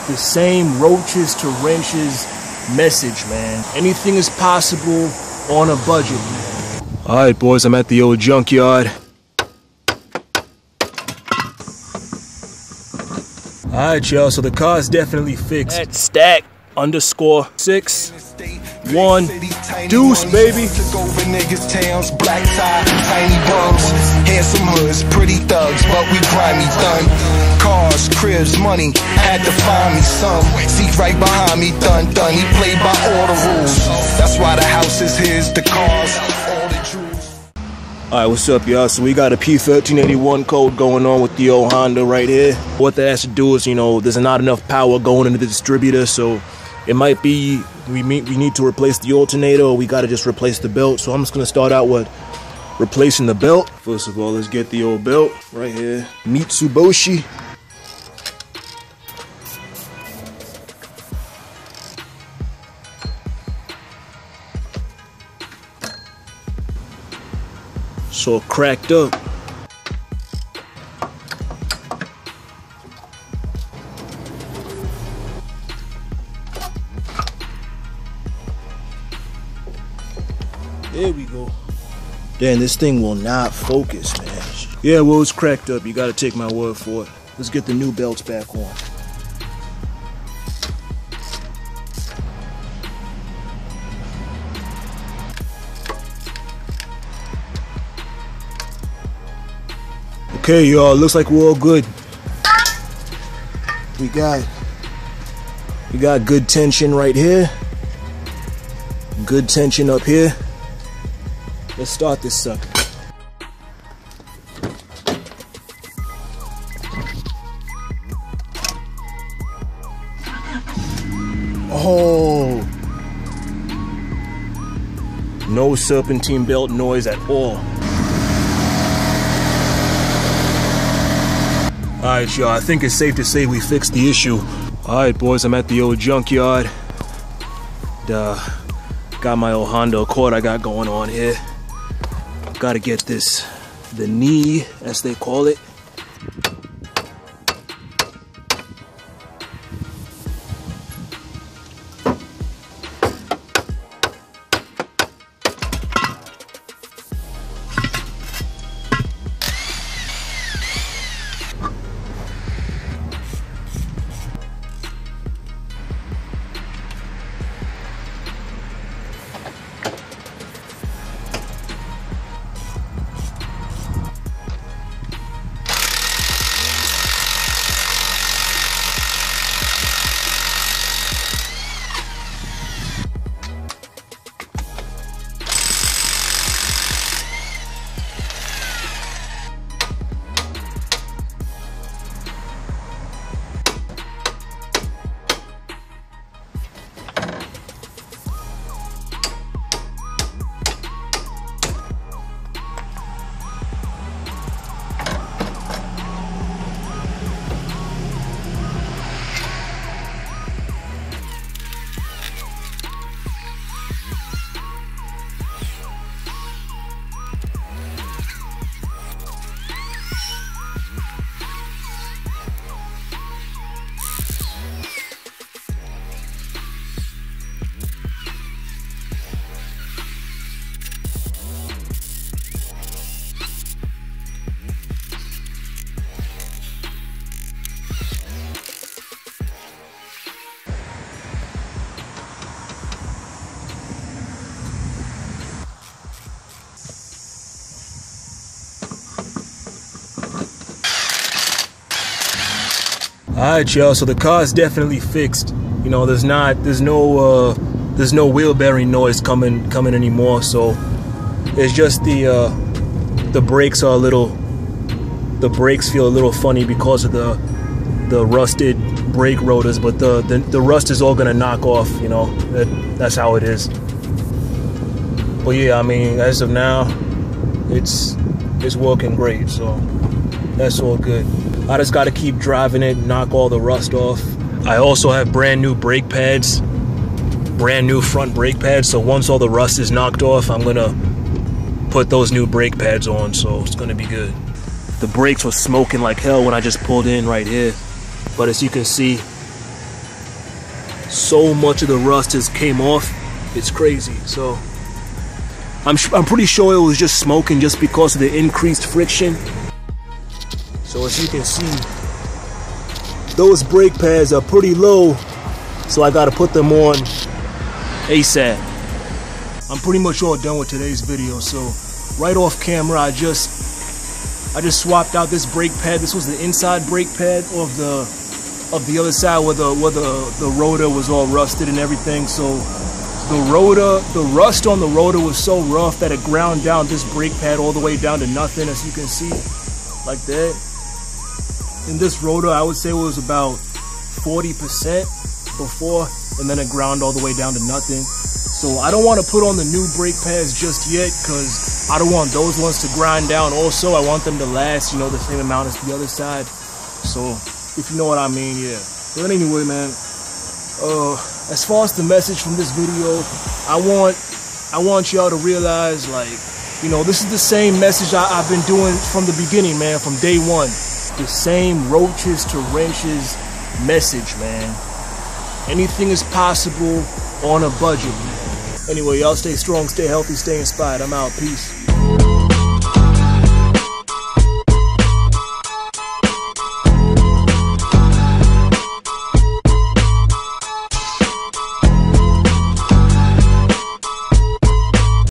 the same roaches to wrenches message, man. Anything is possible on a budget, man. All right, boys, I'm at the old junkyard. All right, y'all, so the car's definitely fixed. At stack _6 1 deuce, baby. Took over niggas' towns, black tie, tiny bums, handsome hoods, pretty thugs, but we grimy done. Cars, cribs, money, had to find me some. Seat right behind me, done. He played by all the rules. That's why the house is his, the cars, all the jewels. Alright, what's up, y'all? So we got a P1381 code going on with the old Honda right here. What that has to do is, you know, there's not enough power going into the distributor, so it might be we need to replace the alternator, or we gotta just replace the belt. So I'm just gonna start out with replacing the belt. First of all, let's get the old belt right here. Mitsubishi. So cracked up. There we go. Damn, this thing will not focus, man. Yeah, well, it's cracked up. You gotta take my word for it. Let's get the new belts back on. Okay, y'all, looks like we're all good. We got good tension right here. Good tension up here. Let's start this sucker. Oh! No serpentine belt noise at all. Alright, y'all, I think it's safe to say we fixed the issue. Alright, boys, I'm at the old junkyard. Got my old Honda Accord I got going on here. Gotta get this, the knee, as they call it. Alright, y'all, so the car's definitely fixed. You know, there's no wheel bearing noise coming anymore, so it's just the brakes are the brakes feel a little funny because of the rusted brake rotors, but the rust is all gonna knock off, you know. That's how it is. But yeah, I mean, as of now, it's working great, so that's all good. I just gotta keep driving it, knock all the rust off. I also have brand new brake pads, brand new front brake pads, so once all the rust is knocked off, I'm gonna put those new brake pads on, so it's gonna be good. The brakes were smoking like hell when I just pulled in right here, but as you can see, so much of the rust just came off. It's crazy. So I'm pretty sure it was just smoking just because of the increased friction. So as you can see, those brake pads are pretty low, so I gotta put them on ASAP. I'm pretty much all done with today's video. So right off camera, I just swapped out this brake pad. This was the inside brake pad of the other side where the rotor was all rusted and everything. So the rust on the rotor was so rough that it ground down this brake pad all the way down to nothing, as you can see, like that. In this rotor, I would say it was about 40% before, and then it ground all the way down to nothing. So I don't want to put on the new brake pads just yet, because I don't want those ones to grind down also. I want them to last, you know, the same amount as the other side. So if you know what I mean, yeah. But anyway, man, as far as the message from this video, I want y'all to realize, like, you know, this is the same message I've been doing from the beginning, man, from day one. The same roaches to wrenches message, man. Anything is possible on a budget. Anyway, y'all stay strong, stay healthy, stay inspired. I'm out. Peace.